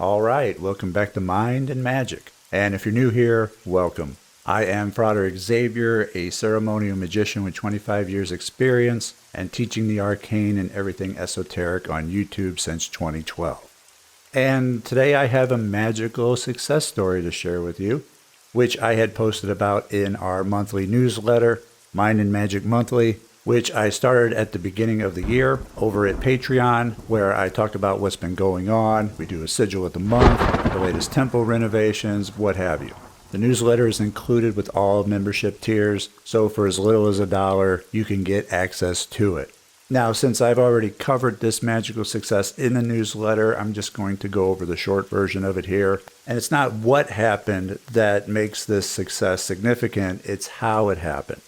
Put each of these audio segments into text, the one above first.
All right, welcome back to Mind and Magic. And if you're new here, welcome. I am Frater Xavier, a ceremonial magician with 25 years experience and teaching the arcane and everything esoteric on YouTube since 2012. And today I have a magical success story to share with you, which I had posted about in our monthly newsletter, Mind and Magic Monthly, which I started at the beginning of the year over at Patreon, where I talk about what's been going on. We do a sigil of the month, the latest temple renovations, what have you. The newsletter is included with all membership tiers, so for as little as $1, you can get access to it. Now, since I've already covered this magical success in the newsletter, I'm just going to go over the short version of it here. And it's not what happened that makes this success significant, it's how it happened.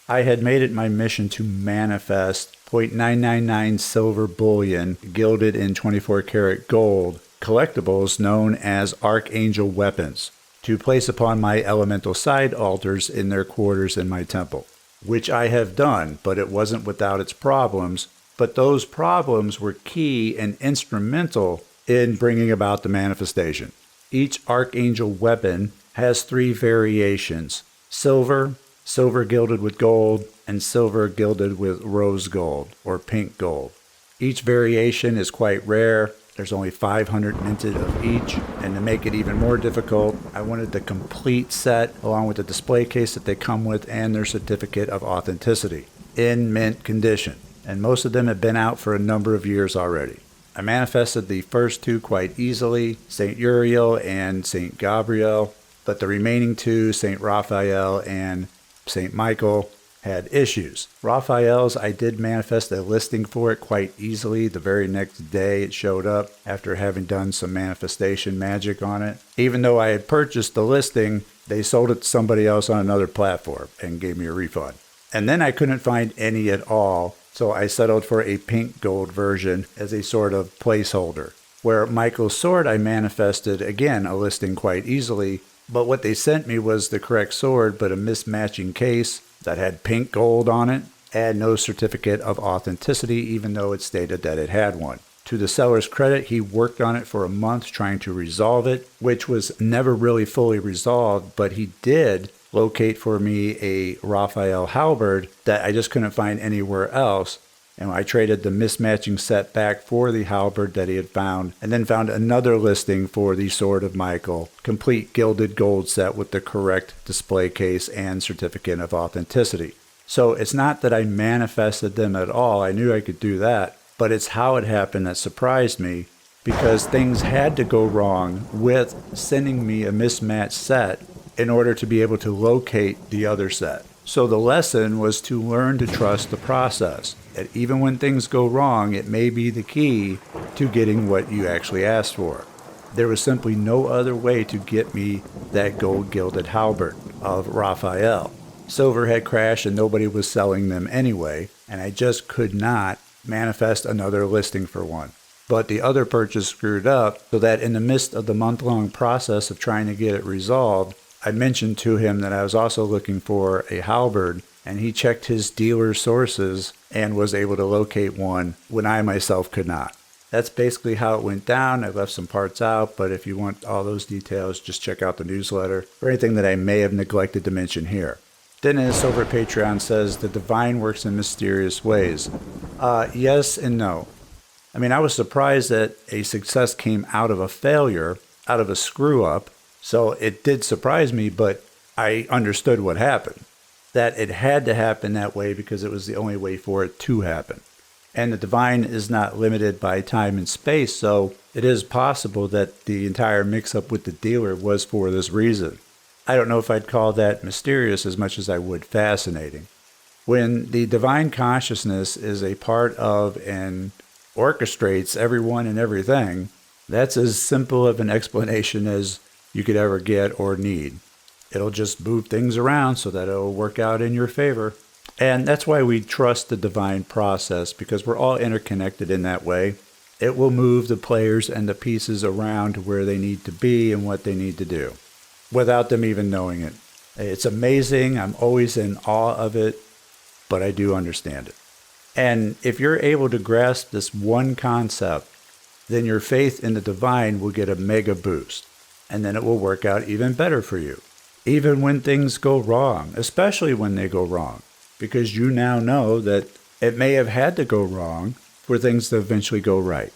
I had made it my mission to manifest 0.999 silver bullion gilded in 24 karat gold collectibles known as archangel weapons to place upon my elemental side altars in their quarters in my temple, which I have done, but it wasn't without its problems. But those problems were key and instrumental in bringing about the manifestation. Each archangel weapon has 3 variations: silver gilded with gold, and silver gilded with rose gold or pink gold. Each variation is quite rare. There's only 500 minted of each. And to make it even more difficult, I wanted the complete set along with the display case that they come with and their certificate of authenticity in mint condition. And most of them have been out for a number of years already. I manifested the first 2 quite easily, St. Uriel and St. Gabriel, but the remaining 2, St. Raphael and St. Michael, had issues. Raphael's, I did manifest a listing for it quite easily. The very next day it showed up after having done some manifestation magic on it. Even though I had purchased the listing, they sold it to somebody else on another platform and gave me a refund. And then I couldn't find any at all, so I settled for a pink gold version as a sort of placeholder. Where Michael's sword I manifested, again, a listing quite easily, but what they sent me was the correct sword, but a mismatching case that had pink gold on it and no certificate of authenticity, even though it stated that it had one. To the seller's credit, he worked on it for a month trying to resolve it, which was never really fully resolved, but he did locate for me a Raphael halberd that I just couldn't find anywhere else. And I traded the mismatching set back for the halberd that he had found, and then found another listing for the Sword of Michael, complete gilded gold set with the correct display case and certificate of authenticity. So it's not that I manifested them at all, I knew I could do that, but it's how it happened that surprised me, because things had to go wrong with sending me a mismatched set in order to be able to locate the other set. So the lesson was to learn to trust the process. That even when things go wrong, it may be the key to getting what you actually asked for. There was simply no other way to get me that gold gilded halberd of Raphael. Silver had crashed and nobody was selling them anyway, and I just could not manifest another listing for one. But the other purchase screwed up, so that in the midst of the month-long process of trying to get it resolved, I mentioned to him that I was also looking for a halberd, and he checked his dealer sources and was able to locate one when I myself could not. That's basically how it went down. I left some parts out, but if you want all those details, just check out the newsletter for anything that I may have neglected to mention here. Dennis over at Patreon says the divine works in mysterious ways. Yes and no. I mean, I was surprised that a success came out of a failure, out of a screw-up. So it did surprise me, but I understood what happened. That it had to happen that way because it was the only way for it to happen. And the divine is not limited by time and space, so it is possible that the entire mix-up with the dealer was for this reason. I don't know if I'd call that mysterious as much as I would fascinating. When the divine consciousness is a part of and orchestrates everyone and everything, that's as simple of an explanation as you could ever get or need. It'll just move things around so that it'll work out in your favor. And that's why we trust the divine process, because we're all interconnected in that way. It will move the players and the pieces around to where they need to be and what they need to do, without them even knowing it. It's amazing. I'm always in awe of it, but I do understand it. And if you're able to grasp this one concept, then your faith in the divine will get a mega boost, and then it will work out even better for you. Even when things go wrong, especially when they go wrong, because you now know that it may have had to go wrong for things to eventually go right.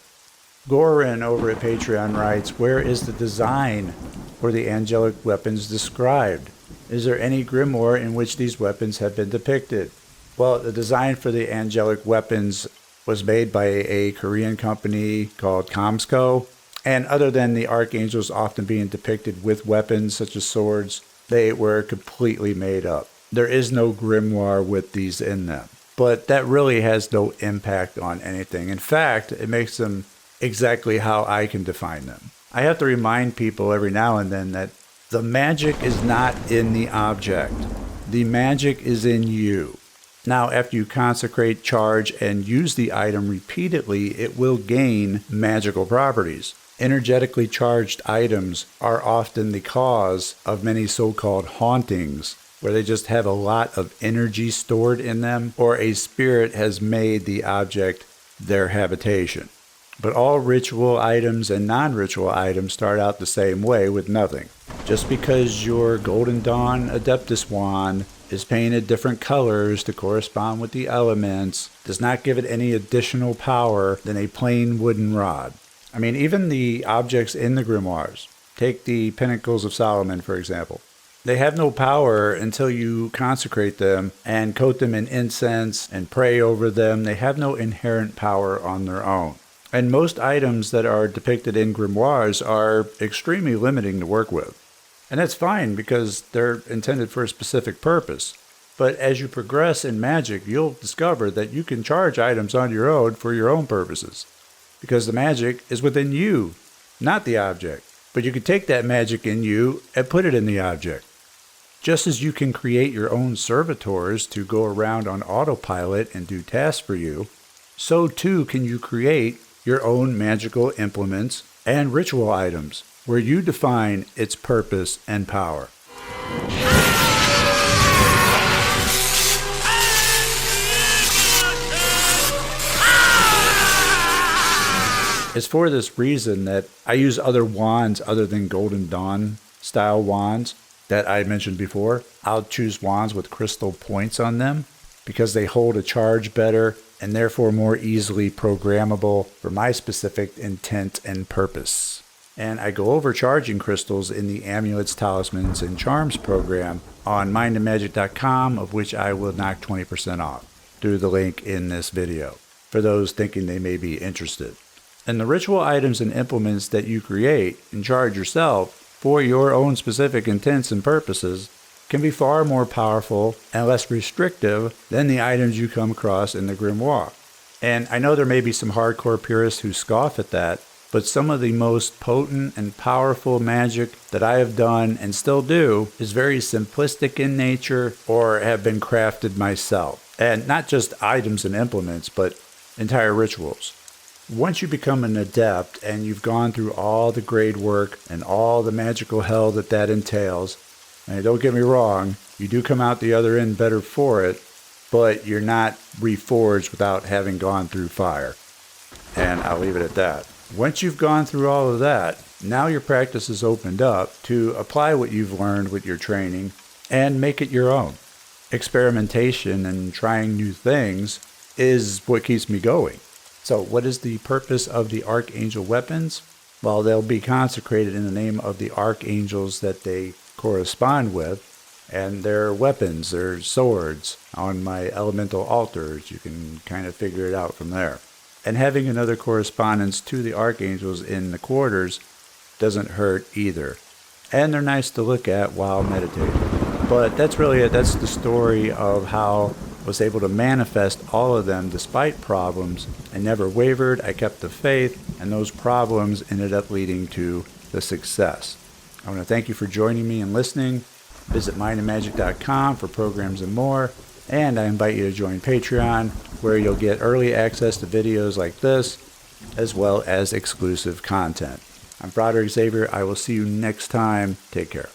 Goran over at Patreon writes, where is the design for the angelic weapons described? Is there any grimoire in which these weapons have been depicted? Well, the design for the angelic weapons was made by a Korean company called Comsco, and other than the archangels often being depicted with weapons such as swords, they were completely made up. There is no grimoire with these in them, but that really has no impact on anything. In fact, it makes them exactly how I can define them. I have to remind people every now and then that the magic is not in the object. The magic is in you. Now, after you consecrate, charge, and use the item repeatedly, it will gain magical properties. Energetically charged items are often the cause of many so-called hauntings, where they just have a lot of energy stored in them, or a spirit has made the object their habitation. But all ritual items and non-ritual items start out the same way with nothing. Just because your Golden Dawn Adeptus wand is painted different colors to correspond with the elements does not give it any additional power than a plain wooden rod. I mean, even the objects in the grimoires, take the Pinnacles of Solomon, for example. They have no power until you consecrate them and coat them in incense and pray over them. They have no inherent power on their own. And most items that are depicted in grimoires are extremely limiting to work with. And that's fine because they're intended for a specific purpose. But as you progress in magic, you'll discover that you can charge items on your own for your own purposes. Because the magic is within you, not the object. But you can take that magic in you and put it in the object. Just as you can create your own servitors to go around on autopilot and do tasks for you, so too can you create your own magical implements and ritual items where you define its purpose and power. It's for this reason that I use other wands other than Golden Dawn style wands that I mentioned before. I'll choose wands with crystal points on them because they hold a charge better and therefore more easily programmable for my specific intent and purpose. And I go over charging crystals in the Amulets, Talismans, and Charms program on mindandmagic.com, of which I will knock 20% off through the link in this video for those thinking they may be interested. And the ritual items and implements that you create and charge yourself for your own specific intents and purposes can be far more powerful and less restrictive than the items you come across in the grimoire. And I know there may be some hardcore purists who scoff at that, but some of the most potent and powerful magic that I have done and still do is very simplistic in nature or have been crafted myself. And not just items and implements, but entire rituals. Once you become an adept and you've gone through all the grade work and all the magical hell that entails, and don't get me wrong, you do come out the other end better for it, but you're not reforged without having gone through fire. And I'll leave it at that. Once you've gone through all of that, now your practice is opened up to apply what you've learned with your training and make it your own. Experimentation and trying new things is what keeps me going. So what is the purpose of the archangel weapons? Well, they'll be consecrated in the name of the archangels that they correspond with, and their weapons, their swords, on my elemental altars. You can kind of figure it out from there. And having another correspondence to the archangels in the quarters doesn't hurt either. And they're nice to look at while meditating. But that's really it. That's the story of how I was able to manifest all of them despite problems. I never wavered, I kept the faith, and those problems ended up leading to the success. I want to thank you for joining me and listening. Visit mindandmagic.com for programs and more. And I invite you to join Patreon, where you'll get early access to videos like this, as well as exclusive content. I'm Frater Xavier. I will see you next time. Take care.